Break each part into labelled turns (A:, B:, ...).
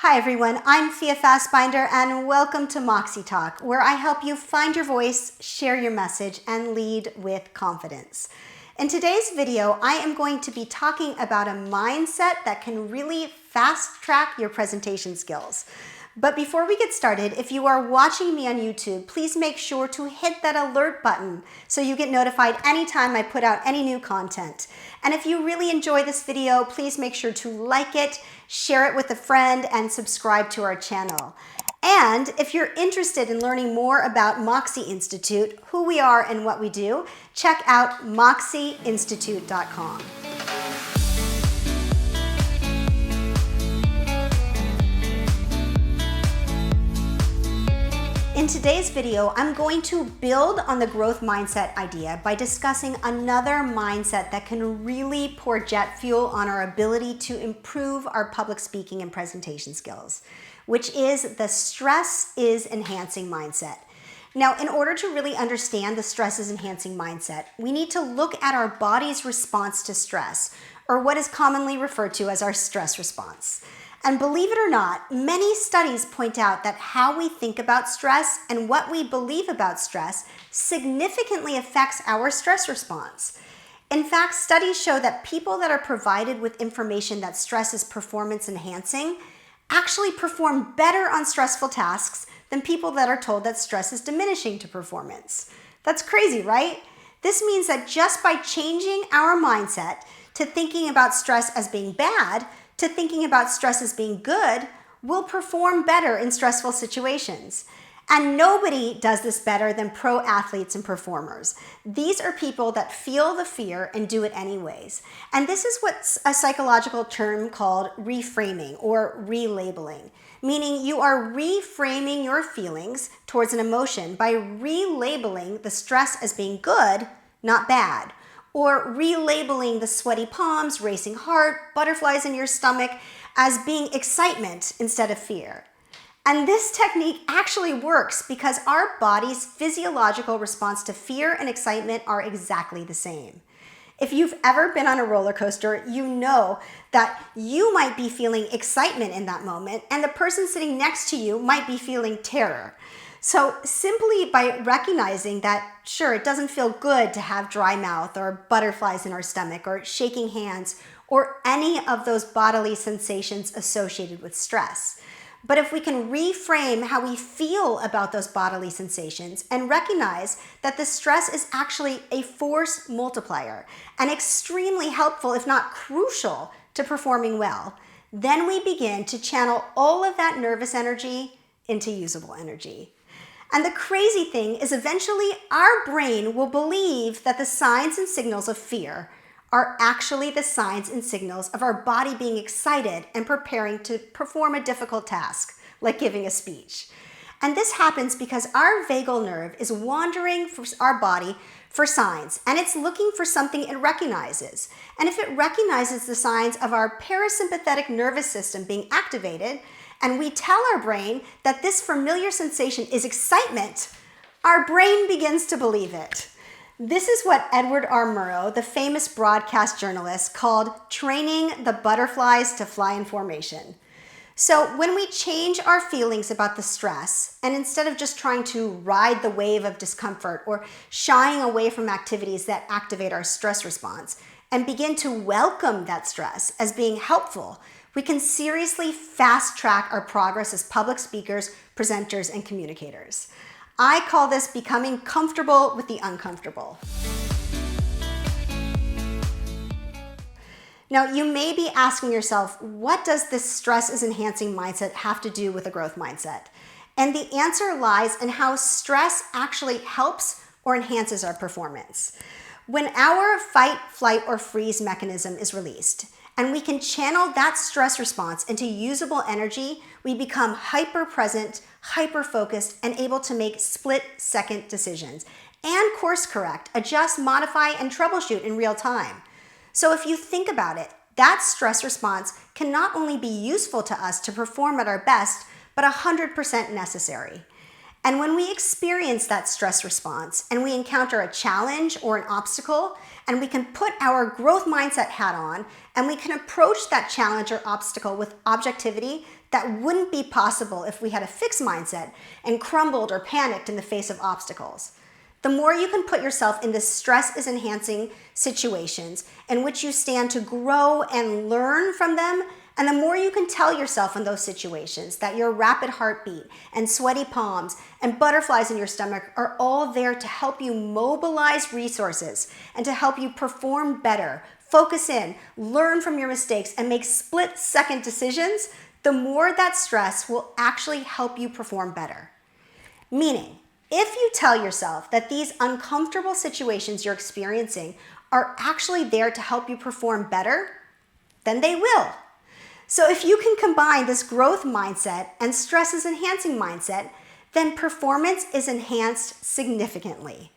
A: Hi everyone, I'm Fia Fasbinder and welcome to Moxie Talk, where I help you find your voice, share your message, and lead with confidence. In today's video, I am going to be talking about a mindset that can really fast track your presentation skills. But before we get started, if you are watching me on YouTube, please make sure to hit that alert button so you get notified anytime I put out any new content. And if you really enjoy this video, please make sure to like it, share it with a friend, and subscribe to our channel. And if you're interested in learning more about Moxie Institute, who we are and what we do, check out moxieinstitute.com. In today's video, I'm going to build on the growth mindset idea by discussing another mindset that can really pour jet fuel on our ability to improve our public speaking and presentation skills, which is the stress is enhancing mindset. Now, in order to really understand the stress is enhancing mindset, we need to look at our body's response to stress, or what is commonly referred to as our stress response. And believe it or not, many studies point out that how we think about stress and what we believe about stress significantly affects our stress response. In fact, studies show that people that are provided with information that stress is performance enhancing actually perform better on stressful tasks than people that are told that stress is diminishing to performance. That's crazy, right? This means that just by changing our mindset to thinking about stress as being bad, to thinking about stress as being good, we'll perform better in stressful situations. And nobody does this better than pro athletes and performers. These are people that feel the fear and do it anyways. And this is what's a psychological term called reframing or relabeling, meaning you are reframing your feelings towards an emotion by relabeling the stress as being good, not bad, or relabeling the sweaty palms, racing heart, butterflies in your stomach as being excitement instead of fear. And this technique actually works because our body's physiological response to fear and excitement are exactly the same. If you've ever been on a roller coaster, you know that you might be feeling excitement in that moment, and the person sitting next to you might be feeling terror. So simply by recognizing that, sure, it doesn't feel good to have dry mouth or butterflies in our stomach or shaking hands or any of those bodily sensations associated with stress. But if we can reframe how we feel about those bodily sensations and recognize that the stress is actually a force multiplier and extremely helpful, if not crucial, to performing well, then we begin to channel all of that nervous energy into usable energy. And the crazy thing is eventually our brain will believe that the signs and signals of fear are actually the signs and signals of our body being excited and preparing to perform a difficult task, like giving a speech. And this happens because our vagal nerve is wandering for our body for signs, and it's looking for something it recognizes. And if it recognizes the signs of our parasympathetic nervous system being activated, and we tell our brain that this familiar sensation is excitement, our brain begins to believe it. This is what Edward R. Murrow, the famous broadcast journalist, called training the butterflies to fly in formation. So when we change our feelings about the stress, and instead of just trying to ride the wave of discomfort or shying away from activities that activate our stress response, and begin to welcome that stress as being helpful, we can seriously fast track our progress as public speakers, presenters, and communicators. I call this becoming comfortable with the uncomfortable. Now, you may be asking yourself, what does this stress is enhancing mindset have to do with a growth mindset? And the answer lies in how stress actually helps or enhances our performance. When our fight, flight, or freeze mechanism is released, and we can channel that stress response into usable energy, we become hyper-present, hyper-focused, and able to make split-second decisions and course correct, adjust, modify, and troubleshoot in real time. So if you think about it, that stress response can not only be useful to us to perform at our best, but 100% necessary. And when we experience that stress response and we encounter a challenge or an obstacle, and we can put our growth mindset hat on and we can approach that challenge or obstacle with objectivity that wouldn't be possible if we had a fixed mindset and crumbled or panicked in the face of obstacles. The more you can put yourself in the stress is enhancing situations in which you stand to grow and learn from them, and the more you can tell yourself in those situations that your rapid heartbeat and sweaty palms and butterflies in your stomach are all there to help you mobilize resources and to help you perform better, focus in, learn from your mistakes, and make split-second decisions, the more that stress will actually help you perform better. Meaning, if you tell yourself that these uncomfortable situations you're experiencing are actually there to help you perform better, then they will. So if you can combine this growth mindset and stress is enhancing mindset, then performance is enhanced significantly.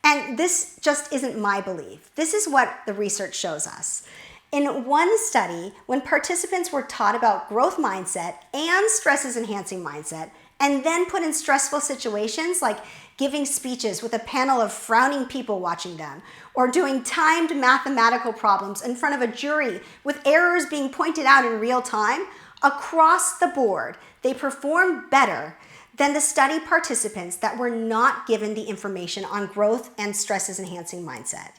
A: And this just isn't my belief. This is what the research shows us. In one study, when participants were taught about growth mindset and stress is enhancing mindset, and then put in stressful situations like giving speeches with a panel of frowning people watching them, or doing timed mathematical problems in front of a jury with errors being pointed out in real time, across the board, they performed better than the study participants that were not given the information on growth and stress is enhancing mindset.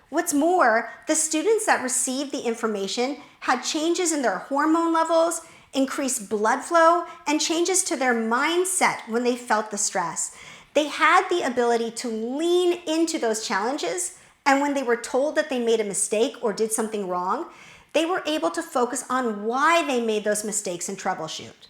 A: What's more, the students that received the information had changes in their hormone levels, increased blood flow, and changes to their mindset when they felt the stress. They had the ability to lean into those challenges, and when they were told that they made a mistake or did something wrong, they were able to focus on why they made those mistakes and troubleshoot.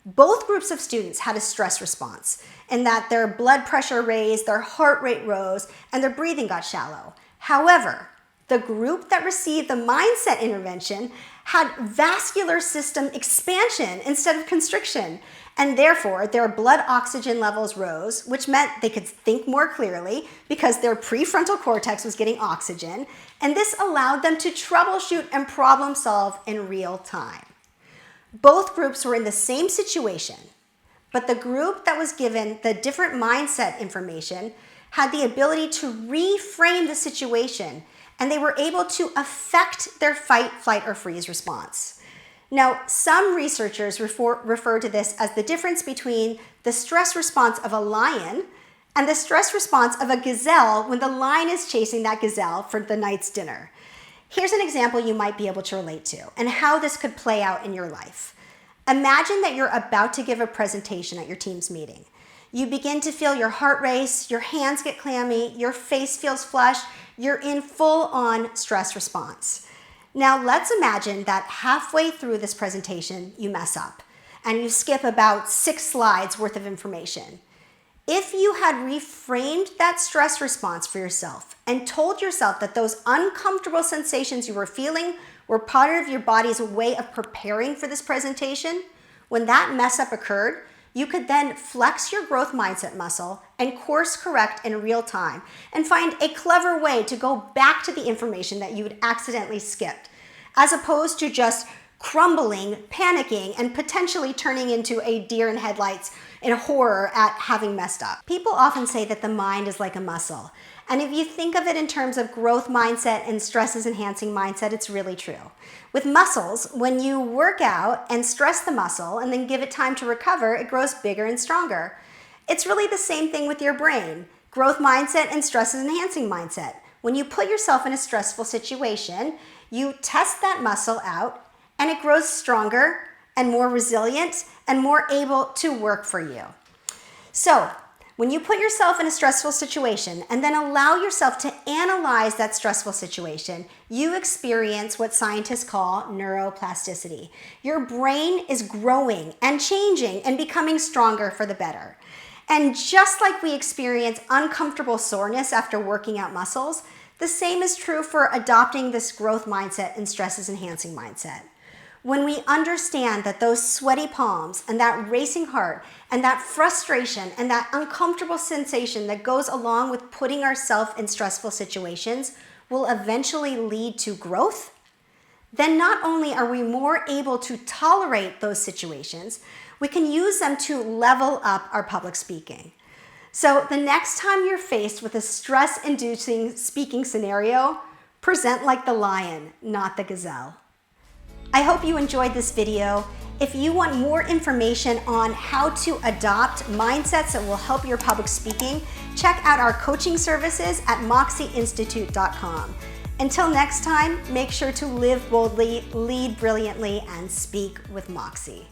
A: Both groups of students had a stress response in that their blood pressure raised, their heart rate rose, and their breathing got shallow. However, the group that received the mindset intervention had vascular system expansion instead of constriction, and therefore their blood oxygen levels rose, which meant they could think more clearly because their prefrontal cortex was getting oxygen, and this allowed them to troubleshoot and problem solve in real time. Both groups were in the same situation, but the group that was given the different mindset information had the ability to reframe the situation, and they were able to affect their fight, flight, or freeze response. Now, some researchers refer to this as the difference between the stress response of a lion and the stress response of a gazelle when the lion is chasing that gazelle for the night's dinner. Here's an example you might be able to relate to and how this could play out in your life. Imagine that you're about to give a presentation at your team's meeting. You begin to feel your heart race, your hands get clammy, your face feels flushed, you're in full-on stress response. Now let's imagine that halfway through this presentation, you mess up and you skip about 6 slides worth of information. If you had reframed that stress response for yourself and told yourself that those uncomfortable sensations you were feeling were part of your body's way of preparing for this presentation, when that mess up occurred, you could then flex your growth mindset muscle and course correct in real time and find a clever way to go back to the information that you had accidentally skipped, as opposed to just crumbling, panicking, and potentially turning into a deer in headlights in horror at having messed up. People often say that the mind is like a muscle. And if you think of it in terms of growth mindset and stress is enhancing mindset, it's really true. With muscles, when you work out and stress the muscle and then give it time to recover, it grows bigger and stronger. It's really the same thing with your brain. Growth mindset and stress is enhancing mindset. When you put yourself in a stressful situation, you test that muscle out and it grows stronger and more resilient and more able to work for you. So, when you put yourself in a stressful situation and then allow yourself to analyze that stressful situation, you experience what scientists call neuroplasticity. Your brain is growing and changing and becoming stronger for the better. And just like we experience uncomfortable soreness after working out muscles, the same is true for adopting this growth mindset and stress is enhancing mindset. When we understand that those sweaty palms and that racing heart and that frustration and that uncomfortable sensation that goes along with putting ourselves in stressful situations will eventually lead to growth, then not only are we more able to tolerate those situations, we can use them to level up our public speaking. So the next time you're faced with a stress-inducing speaking scenario, present like the lion, not the gazelle. I hope you enjoyed this video. If you want more information on how to adopt mindsets that will help your public speaking, check out our coaching services at moxieinstitute.com. Until next time, make sure to live boldly, lead brilliantly, and speak with Moxie.